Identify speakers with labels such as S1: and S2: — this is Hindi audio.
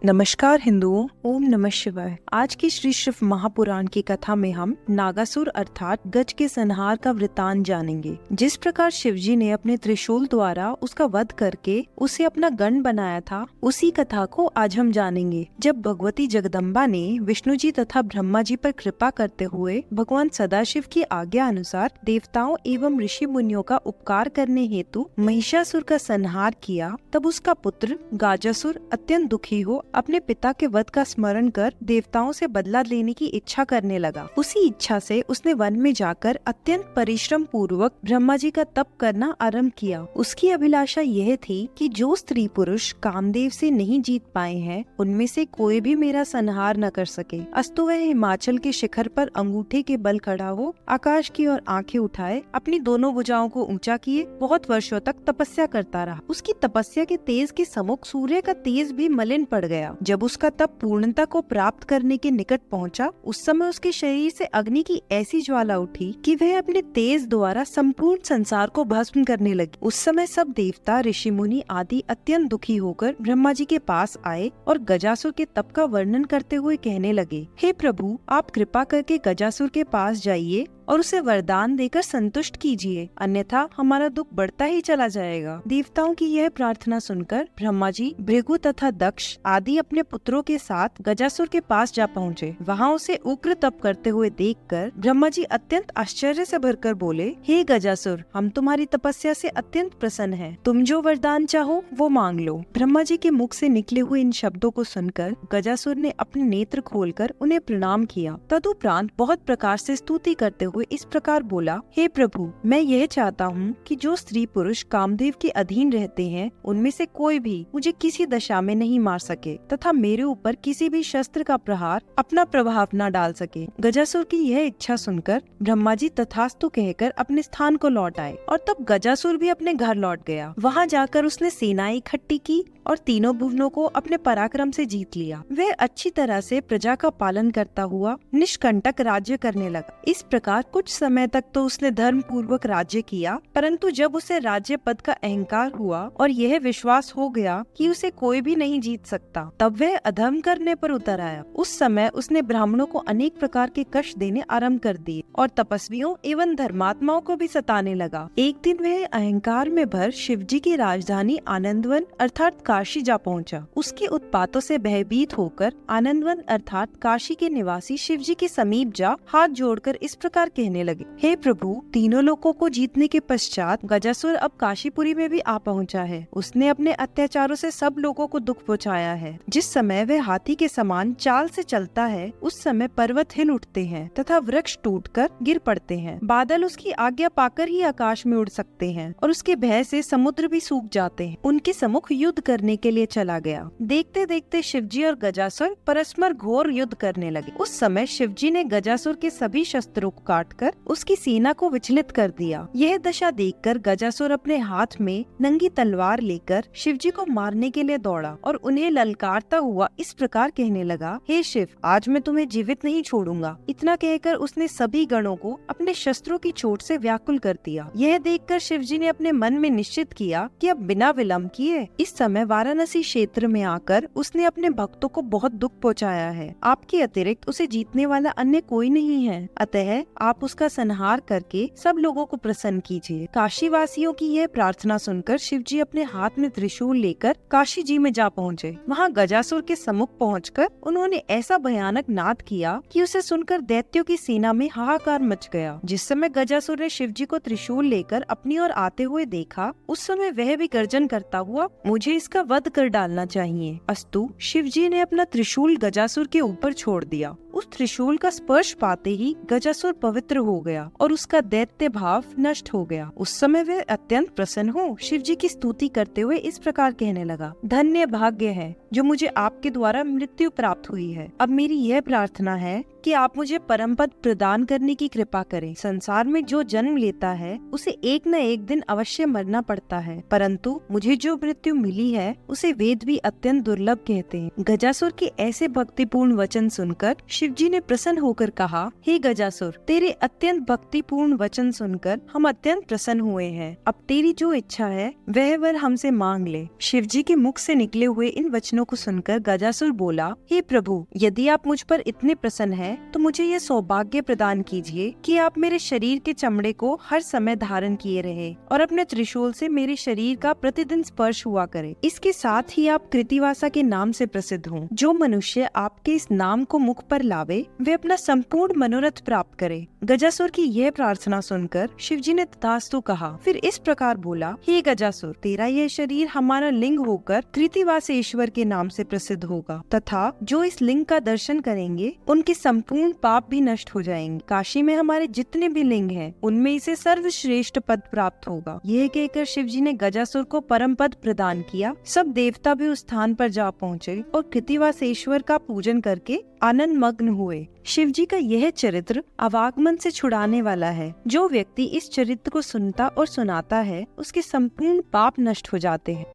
S1: नमस्कार हिंदुओं, ओम नमः शिवाय। आज की श्री शिव महापुराण की कथा में हम नागासुर अर्थात गज के संहार का वृतांत जानेंगे। जिस प्रकार शिवजी ने अपने त्रिशूल द्वारा उसका वध करके उसे अपना गण बनाया था, उसी कथा को आज हम जानेंगे। जब भगवती जगदम्बा ने विष्णु जी तथा ब्रह्मा जी पर कृपा करते हुए भगवान सदाशिव की आज्ञा अनुसार देवताओं एवं ऋषि मुनियों का उपकार करने हेतु महिषासुर का संहार किया, तब उसका पुत्र गाजासुर अत्यंत दुखी हो अपने पिता के वध का स्मरण कर देवताओं से बदला लेने की इच्छा करने लगा। उसी इच्छा से उसने वन में जाकर अत्यंत परिश्रम पूर्वक ब्रह्मा जी का तप करना आरंभ किया। उसकी अभिलाषा यह थी कि जो स्त्री पुरुष कामदेव से नहीं जीत पाए हैं, उनमें से कोई भी मेरा संहार न कर सके। अस्तु वह हिमाचल के शिखर पर अंगूठे के बल खड़ा हो, आकाश की ओर आंखें उठाए, अपनी दोनों भुजाओं को ऊंचा किए बहुत वर्षों तक तपस्या करता रहा। उसकी तपस्या के तेज के सम्मुख सूर्य का तेज भी मलिन पड़ गया। जब उसका तप पूर्णता को प्राप्त करने के निकट पहुंचा, उस समय उसके शरीर से अग्नि की ऐसी ज्वाला उठी कि वह अपने तेज द्वारा संपूर्ण संसार को भस्म करने लगी। उस समय सब देवता, ऋषि मुनि आदि अत्यंत दुखी होकर ब्रह्मा जी के पास आए और गजासुर के तप का वर्णन करते हुए कहने लगे, हे प्रभु, आप कृपा करके गजासुर के पास जाइए और उसे वरदान देकर संतुष्ट कीजिए, अन्यथा हमारा दुख बढ़ता ही चला जाएगा। देवताओं की यह प्रार्थना सुनकर ब्रह्मा जी, भृगु तथा दक्ष आदि अपने पुत्रों के साथ गजासुर के पास जा पहुँचे। वहाँ उसे उग्र तप करते हुए देखकर ब्रह्मा जी अत्यंत आश्चर्य से भरकर बोले, हे गजासुर, हम तुम्हारी तपस्या से अत्यंत प्रसन्न हैं। तुम जो वरदान चाहो वो मांग लो। ब्रह्मा जी के मुख से निकले हुए इन शब्दों को सुनकर गजासुर ने अपने नेत्र खोलकर उन्हें प्रणाम किया। तदुपरांत बहुत प्रकार से स्तुति करते हुए इस प्रकार बोला, हे प्रभु, मैं यह चाहता हूँ कि जो स्त्री पुरुष कामदेव के अधीन रहते हैं, उनमें से कोई भी मुझे किसी दशा में नहीं मार सके तथा मेरे ऊपर किसी भी शस्त्र का प्रहार अपना प्रभाव न डाल सके। गजासुर की यह इच्छा सुनकर ब्रह्मा जी तथास्तु कहकर अपने स्थान को लौट आए और तब गजासुर भी अपने घर लौट गया। वहाँ जाकर उसने सेनाएं इकट्ठी की और तीनों भुवनों को अपने पराक्रम से जीत लिया। वह अच्छी तरह से प्रजा का पालन करता हुआ निष्कंटक राज्य करने लगा। इस प्रकार कुछ समय तक तो उसने धर्म पूर्वक राज्य किया, परंतु जब उसे राज्य पद का अहंकार हुआ और यह विश्वास हो गया कि उसे कोई भी नहीं जीत सकता, तब वह अधर्म करने पर उतर आया। उस समय उसने ब्राह्मणों को अनेक प्रकार के कष्ट देने आरंभ कर दिए और तपस्वियों एवं धर्मात्माओं को भी सताने लगा। एक दिन वह अहंकार में भर शिवजी की राजधानी आनंदवन अर्थात काशी जा पहुंचा। उसके उत्पातों से भयभीत होकर आनंदवन अर्थात काशी के निवासी शिवजी के समीप जा हाथ जोड़कर इस प्रकार कहने लगे, हे प्रभु, तीनों लोकों को जीतने के पश्चात गजासुर अब काशीपुरी में भी आ पहुंचा है। उसने अपने अत्याचारों से सब लोगों को दुख पहुंचाया है। जिस समय वह हाथी के समान चाल से चलता है, उस समय पर्वत हिल उठते हैं तथा वृक्ष टूटकर गिर पड़ते हैं। बादल उसकी आज्ञा पाकर ही आकाश में उड़ सकते हैं और उसके भय से समुद्र भी सूख जाते हैं। उनके सम्मुख युद्ध करने के लिए चला गया। देखते देखते शिवजी और गजासुर परस्पर घोर युद्ध करने लगे। उस समय शिवजी ने गजासुर के सभी शस्त्रों को काटकर उसकी सेना को विचलित कर दिया। यह दशा देखकर गजासुर अपने हाथ में नंगी तलवार लेकर शिवजी को मारने के लिए दौड़ा और उन्हें ललकारता हुआ इस प्रकार कहने लगा, हे शिव, आज मैं तुम्हें जीवित नहीं छोड़ूंगा। इतना कहकर उसने सभी गणों को अपने शस्त्रों की चोट से व्याकुल कर दिया। यह देखकर शिवजी ने अपने मन में निश्चित किया कि अब बिना विलंब किए इस समय वाराणसी क्षेत्र में आकर उसने अपने भक्तों को बहुत दुख पहुँचाया है। आपके अतिरिक्त उसे जीतने वाला अन्य कोई नहीं है, अतः आप उसका संहार करके सब लोगों को प्रसन्न कीजिए। काशी वासियों की यह प्रार्थना सुनकर शिवजी अपने हाथ में त्रिशूल लेकर काशी जी में जा पहुँचे। वहाँ गजासुर के सम्मुख पहुँचकर उन्होंने ऐसा भयानक नाद किया कि उसे सुनकर दैत्यों की सेना में हाहाकार मच गया। जिस समय गजासुर ने शिवजी को त्रिशूल लेकर अपनी ओर आते हुए देखा, उस समय वह भी गर्जन करता हुआ, मुझे इसका वध कर डालना चाहिए। अस्तु शिवजी ने अपना त्रिशूल गजासुर के ऊपर छोड़ दिया। उस त्रिशूल का स्पर्श पाते ही गजासुर पवित्र हो गया और उसका दैत्य भाव नष्ट हो गया। उस समय वह अत्यंत प्रसन्न हो शिवजी की स्तुति करते हुए इस प्रकार कहने लगा, धन्य भाग्य है जो मुझे आपके द्वारा मृत्यु प्राप्त हुई है। अब मेरी यह प्रार्थना है कि आप मुझे परम पद प्रदान करने की कृपा करें। संसार में जो जन्म लेता है उसे एक न एक दिन अवश्य मरना पड़ता है, परंतु मुझे जो मृत्यु मिली है उसे वेद भी अत्यंत दुर्लभ कहते हैं। गजासुर के ऐसे भक्तिपूर्ण वचन सुनकर शिवजी ने प्रसन्न होकर कहा, हे गजासुर, तेरे अत्यंत भक्तिपूर्ण वचन सुनकर हम अत्यंत प्रसन्न हुए हैं। अब तेरी जो इच्छा है वह वर हमसे मांग ले। शिवजी के मुख से निकले हुए इन वचनों को सुनकर गजासुर बोला, हे प्रभु, यदि आप मुझ पर इतने प्रसन्न हैं, तो मुझे ये सौभाग्य प्रदान कीजिए कि आप मेरे शरीर के चमड़े को हर समय धारण किए रहे और अपने त्रिशूल से मेरे शरीर का प्रतिदिन स्पर्श हुआ करे। इसके साथ ही आप कृतिवासा के नाम से प्रसिद्ध हों। जो मनुष्य आपके इस नाम को मुख पर लावे, वे अपना संपूर्ण मनोरथ प्राप्त करे। गजासुर की यह प्रार्थना सुनकर शिवजी ने तथास्तु कहा। फिर इस प्रकार बोला, हे गजासुर, तेरा यह शरीर हमारा लिंग होकर कृतिवासेश्वर के नाम से प्रसिद्ध होगा तथा जो इस लिंग का दर्शन करेंगे उनके संपूर्ण पाप भी नष्ट हो जाएंगे। काशी में हमारे जितने भी लिंग हैं, उनमें इसे सर्वश्रेष्ठ पद प्राप्त होगा। यह कहकर शिवजी ने गजासुर को परम पद प्रदान किया। सब देवता भी उस स्थान पर जा पहुँचे और कृतिवासेश्वर का पूजन करके आनंद मग्न हुए। शिवजी का यह चरित्र अवागमन से छुड़ाने वाला है। जो व्यक्ति इस चरित्र को सुनता और सुनाता है, उसके संपूर्ण पाप नष्ट हो जाते हैं।